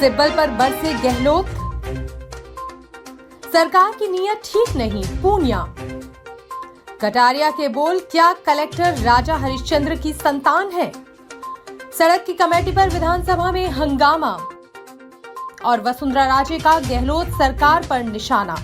सिब्बल पर बरसे गहलोत, सरकार की नीयत ठीक नहीं, पूनिया। कटारिया के बोल, क्या कलेक्टर राजा हरिश्चंद्र की संतान है? सड़क की कमेटी पर विधानसभा में हंगामा और वसुंधरा राजे का गहलोत सरकार पर निशाना।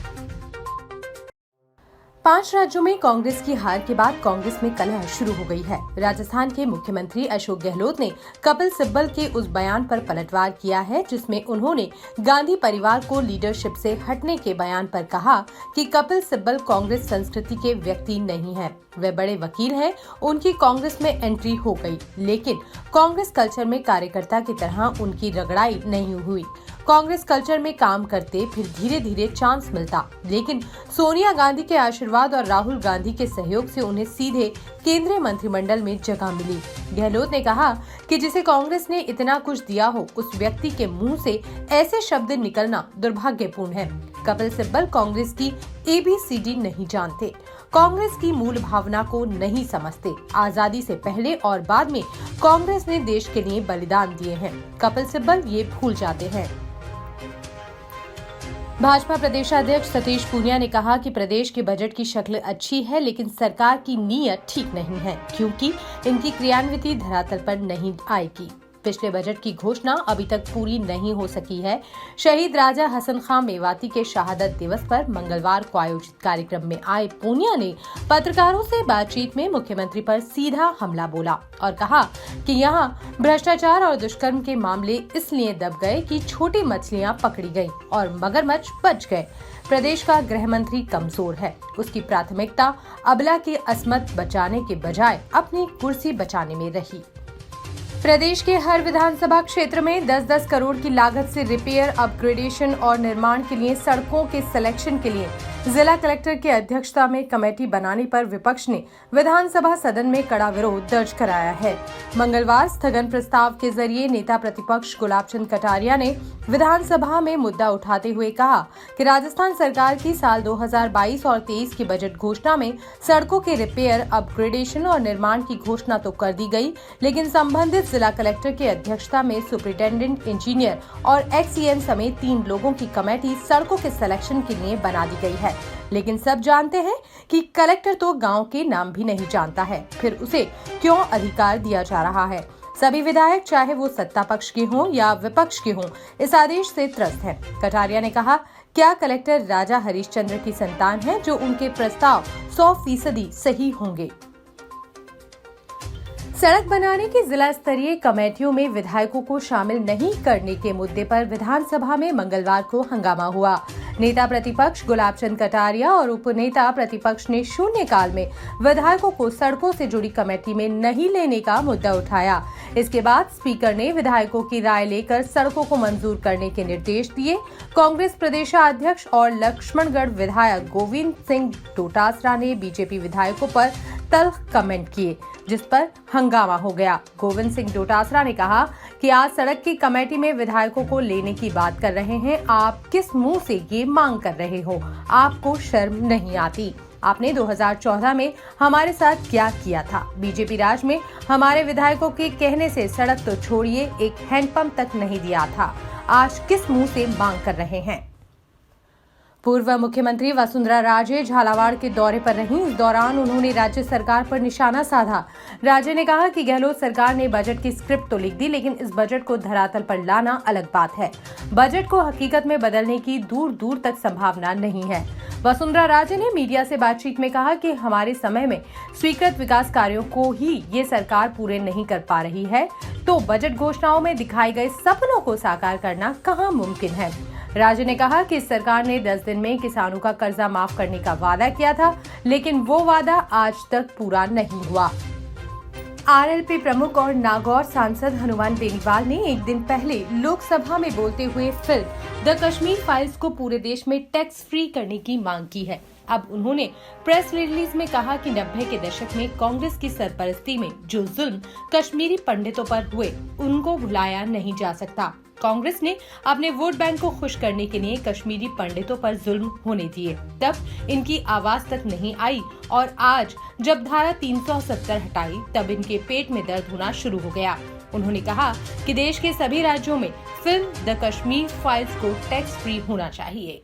5 राज्यों में कांग्रेस की हार के बाद कांग्रेस में कलह शुरू हो गई है। राजस्थान के मुख्यमंत्री अशोक गहलोत ने कपिल सिब्बल के उस बयान पर पलटवार किया है जिसमें उन्होंने गांधी परिवार को लीडरशिप से हटने के बयान पर कहा कि कपिल सिब्बल कांग्रेस संस्कृति के व्यक्ति नहीं है। वे बड़े वकील हैं, उनकी कांग्रेस में एंट्री हो गई, लेकिन कांग्रेस कल्चर में कार्यकर्ता की तरह उनकी रगड़ाई नहीं हुई। कांग्रेस कल्चर में काम करते फिर धीरे धीरे चांस मिलता, लेकिन सोनिया गांधी के आशीर्वाद और राहुल गांधी के सहयोग से उन्हें सीधे केंद्रीय मंत्रिमंडल में जगह मिली। गहलोत ने कहा कि जिसे कांग्रेस ने इतना कुछ दिया हो, उस व्यक्ति के मुंह से ऐसे शब्द निकलना दुर्भाग्यपूर्ण है। कपिल सिब्बल कांग्रेस की ABCD नहीं जानते, कांग्रेस की मूल भावना को नहीं समझते। आजादी से पहले और बाद में कांग्रेस ने देश के लिए बलिदान दिए हैं, कपिल सिब्बल ये भूल जाते हैं। भाजपा प्रदेशाध्यक्ष सतीश पूनिया ने कहा कि प्रदेश के बजट की शक्ल अच्छी है, लेकिन सरकार की नीयत ठीक नहीं है, क्योंकि इनकी क्रियान्विति धरातल पर नहीं आएगी। पिछले बजट की घोषणा अभी तक पूरी नहीं हो सकी है। शहीद राजा हसन खां मेवाती के शहादत दिवस पर मंगलवार को आयोजित कार्यक्रम में आए पूनिया ने पत्रकारों से बातचीत में मुख्यमंत्री पर सीधा हमला बोला और कहा कि यहां भ्रष्टाचार और दुष्कर्म के मामले इसलिए दब गए कि छोटी मछलियां पकड़ी गईं और मगरमच्छ बच गए। प्रदेश का गृह मंत्री कमजोर है, उसकी प्राथमिकता अबला की अस्मत बचाने के बजाय अपनी कुर्सी बचाने में रही। प्रदेश के हर विधानसभा क्षेत्र में 10-10 करोड़ की लागत से रिपेयर, अपग्रेडेशन और निर्माण के लिए सड़कों के सिलेक्शन के लिए जिला कलेक्टर की अध्यक्षता में कमेटी बनाने पर विपक्ष ने विधानसभा सदन में कड़ा विरोध दर्ज कराया है। मंगलवार स्थगन प्रस्ताव के जरिए नेता प्रतिपक्ष गुलाब चंद कटारिया ने विधानसभा में मुद्दा उठाते हुए कहा कि राजस्थान सरकार की साल 2022 और 23 की बजट घोषणा में सड़कों के रिपेयर, अपग्रेडेशन और निर्माण की घोषणा तो कर दी गई, लेकिन संबंधित जिला कलेक्टर की अध्यक्षता में सुपरिटेंडेंट इंजीनियर और XEN समेत 3 लोगों की कमेटी सड़कों के सिलेक्शन के लिए बना दी गई है। लेकिन सब जानते हैं कि कलेक्टर तो गांव के नाम भी नहीं जानता है, फिर उसे क्यों अधिकार दिया जा रहा है। सभी विधायक, चाहे वो सत्ता पक्ष के हों या विपक्ष के हों, इस आदेश से त्रस्त हैं। कटारिया ने कहा, क्या कलेक्टर राजा हरिश्चंद्र की संतान है जो उनके प्रस्ताव 100% सही होंगे? सड़क बनाने की जिला स्तरीय कमेटियों में विधायकों को शामिल नहीं करने के मुद्दे पर विधानसभा में मंगलवार को हंगामा हुआ। नेता प्रतिपक्ष गुलाब चंद कटारिया और उपनेता प्रतिपक्ष ने शून्यकाल में विधायकों को सड़कों से जुड़ी कमेटी में नहीं लेने का मुद्दा उठाया। इसके बाद स्पीकर ने विधायकों की राय लेकर सड़कों को मंजूर करने के निर्देश दिए। कांग्रेस प्रदेशाध्यक्ष और लक्ष्मणगढ़ विधायक गोविंद सिंह डोटासरा ने बीजेपी विधायकों पर तल्ख कमेंट किए, जिस पर हंगामा हो गया। गोविंद सिंह डोटासरा ने कहा कि आज सड़क की कमेटी में विधायकों को लेने की बात कर रहे हैं, आप किस मुंह से ये मांग कर रहे हो? आपको शर्म नहीं आती? आपने 2014 में हमारे साथ क्या किया था? बीजेपी राज में हमारे विधायकों के कहने से सड़क तो छोड़िए, एक हैंडपंप तक नहीं दिया था। आज किस मुंह से मांग कर रहे हैं? पूर्व मुख्यमंत्री वसुंधरा राजे झालावाड़ के दौरे पर रहीं। इस दौरान उन्होंने राज्य सरकार पर निशाना साधा। राजे ने कहा कि गहलोत सरकार ने बजट की स्क्रिप्ट तो लिख दी, लेकिन इस बजट को धरातल पर लाना अलग बात है। बजट को हकीकत में बदलने की दूर दूर तक संभावना नहीं है। वसुंधरा राजे ने मीडिया से बातचीत में कहा कि हमारे समय में स्वीकृत विकास कार्यों को ही ये सरकार पूरे नहीं कर पा रही है, तो बजट घोषणाओं में दिखाए गए सपनों को साकार करना कहाँ मुमकिन है। राजे ने कहा कि सरकार ने 10 दिन में किसानों का कर्जा माफ करने का वादा किया था, लेकिन वो वादा आज तक पूरा नहीं हुआ। RLP प्रमुख और नागौर सांसद हनुमान बेनीवाल ने एक दिन पहले लोकसभा में बोलते हुए फिल्म द कश्मीर फाइल्स को पूरे देश में टैक्स फ्री करने की मांग की है। अब उन्होंने प्रेस रिलीज में कहा कि 90 के दशक में कांग्रेस की सरपरस्ती में जो जुल्म कश्मीरी पंडितों पर हुए, उनको भुलाया नहीं जा सकता। कांग्रेस ने अपने वोट बैंक को खुश करने के लिए कश्मीरी पंडितों पर जुल्म होने दिए, तब इनकी आवाज तक नहीं आई, और आज जब धारा 370 हटाई, तब इनके पेट में दर्द होना शुरू हो गया। उन्होंने कहा कि देश के सभी राज्यों में फिल्म द कश्मीर फाइल्स को टैक्स फ्री होना चाहिए।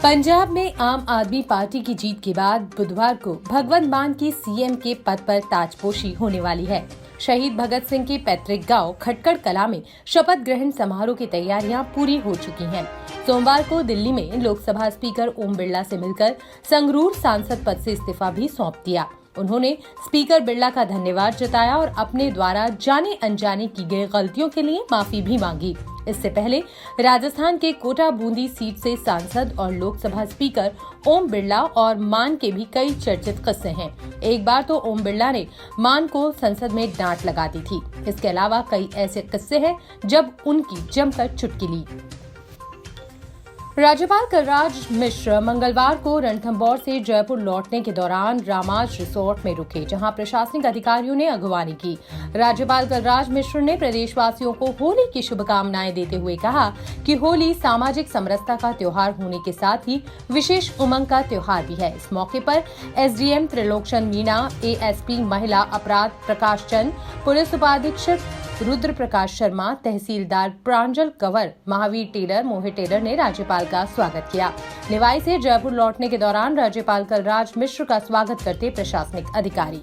पंजाब में आम आदमी पार्टी की जीत के बाद बुधवार को भगवंत मान की सीएम के पद पर ताजपोशी होने वाली है। शहीद भगत सिंह के पैतृक गांव खटकड़ कला में शपथ ग्रहण समारोह की तैयारियां पूरी हो चुकी हैं। सोमवार को दिल्ली में लोकसभा स्पीकर ओम बिरला से मिलकर संगरूर सांसद पद से इस्तीफा भी सौंप दिया। उन्होंने स्पीकर बिरला का धन्यवाद जताया और अपने द्वारा जाने अनजाने की गई गलतियों के लिए माफी भी मांगी। इससे पहले राजस्थान के कोटा बूंदी सीट से सांसद और लोकसभा स्पीकर ओम बिरला और मान के भी कई चर्चित किस्से हैं। एक बार तो ओम बिरला ने मान को संसद में डांट लगा दी थी। इसके अलावा कई ऐसे किस्से हैं जब उनकी जमकर चुटकी ली। राज्यपाल कलराज मिश्र मंगलवार को रणथंभौर से जयपुर लौटने के दौरान रामाज रिसोर्ट में रुके, जहां प्रशासनिक अधिकारियों ने अगवानी की। राज्यपाल कलराज मिश्र ने प्रदेशवासियों को होली की शुभकामनाएं देते हुए कहा कि होली सामाजिक समरसता का त्योहार होने के साथ ही विशेष उमंग का त्योहार भी है। इस मौके पर एसडीएम त्रिलोकचंद मीणा, एएसपी महिला अपराध प्रकाश चंद, पुलिस उपाधीक्षक रुद्र प्रकाश शर्मा, तहसीलदार प्रांजल कंवर, महावीर टेलर, मोहित टेलर ने राज्यपाल का स्वागत किया। निवाई से जयपुर लौटने के दौरान राज्यपाल कलराज मिश्र का स्वागत करते प्रशासनिक अधिकारी।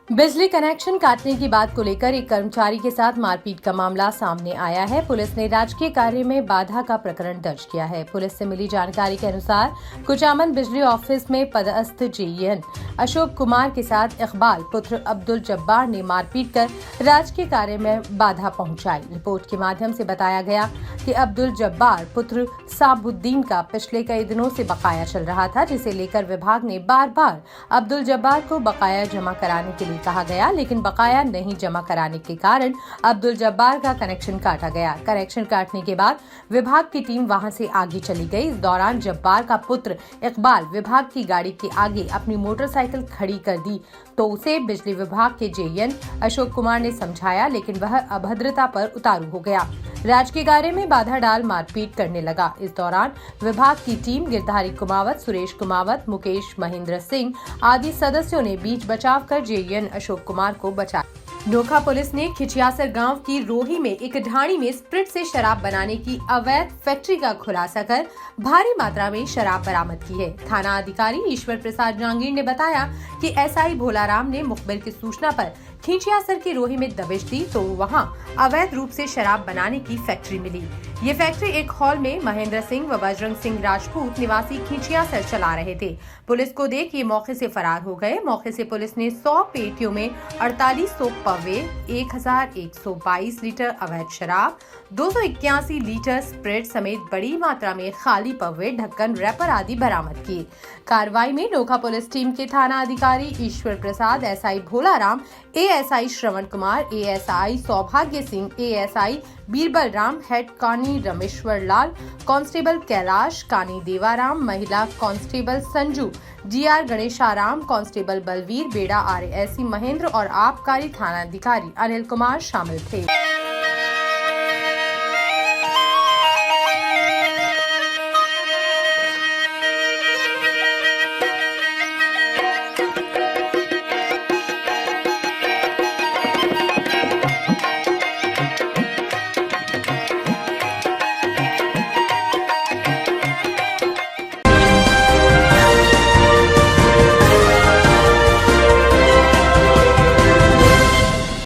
बिजली कनेक्शन काटने की बात को लेकर एक कर्मचारी के साथ मारपीट का मामला सामने आया है। पुलिस ने राजकीय कार्य में बाधा का प्रकरण दर्ज किया है। पुलिस से मिली जानकारी के अनुसार कुचामन बिजली ऑफिस में पदस्थ जेईएन अशोक कुमार के साथ इकबाल पुत्र अब्दुल जब्बार ने मारपीट कर राजकीय कार्य में बाधा पहुंचाई। रिपोर्ट के माध्यम से बताया गया कि अब्दुल जब्बार पुत्र साबुद्दीन का पिछले कई दिनों से बकाया चल रहा था, जिसे लेकर विभाग ने बार बार अब्दुल जब्बार को बकाया जमा कराने के लिए कहा गया, लेकिन बकाया नहीं जमा कराने के कारण अब्दुल जब्बार का कनेक्शन काटा गया। कनेक्शन काटने के बाद विभाग की टीम वहां से आगे चली गई। इस दौरान जब्बार का पुत्र इकबाल विभाग की गाड़ी के आगे अपनी मोटरसाइकिल खड़ी कर दी तो उसे बिजली विभाग के जेईएन अशोक कुमार ने समझाया, लेकिन वह अभद्रता पर उतारू हो गया। राजकीय कार्य में बाधा डाल मारपीट करने लगा। इस दौरान विभाग की टीम गिरधारी कुमावत, सुरेश कुमावत, मुकेश महेंद्र सिंह आदि सदस्यों ने बीच बचाव कर जेईएन अशोक कुमार को बचाया। नोखा पुलिस ने खिचियासर गांव की रोही में एक ढाणी में स्प्रिट से शराब बनाने की अवैध फैक्ट्री का खुलासा कर भारी मात्रा में शराब बरामद की है। थाना अधिकारी ईश्वर प्रसाद जांगीर ने बताया कि एसआई भोलाराम ने मुखबिर की सूचना पर खिचियासर की रोही में दबिश दी तो वहां अवैध रूप से शराब बनाने की फैक्ट्री मिली। ये फैक्ट्री एक हॉल में महेंद्र सिंह व बजरंग सिंह राजपूत निवासी खिचियासर चला रहे थे। पुलिस को देख ये मौके से फरार हो गए। मौके से पुलिस ने 100 पेटियों में 4800 पवे, 1122 लीटर अवैध शराब, 281 लीटर स्प्रिट समेत बड़ी मात्रा में खाली पवे, ढक्कन, रैपर आदि बरामद किए। कार्रवाई में नोखा पुलिस टीम के थाना अधिकारी Ishwar Prasad, SI Bholaram, ASI Shravan Kumar, ASI Saubhagya Singh, ASI Birbal Ram, head कानी रमेश्वर लाल, कांस्टेबल कैलाश, कानी देवाराम, महिला constable Sanju, DR Ganesharam, constable Balveer, बेड़ा आरएसी महेंद्र और आबकारी थाना अधिकारी अनिल कुमार शामिल थे।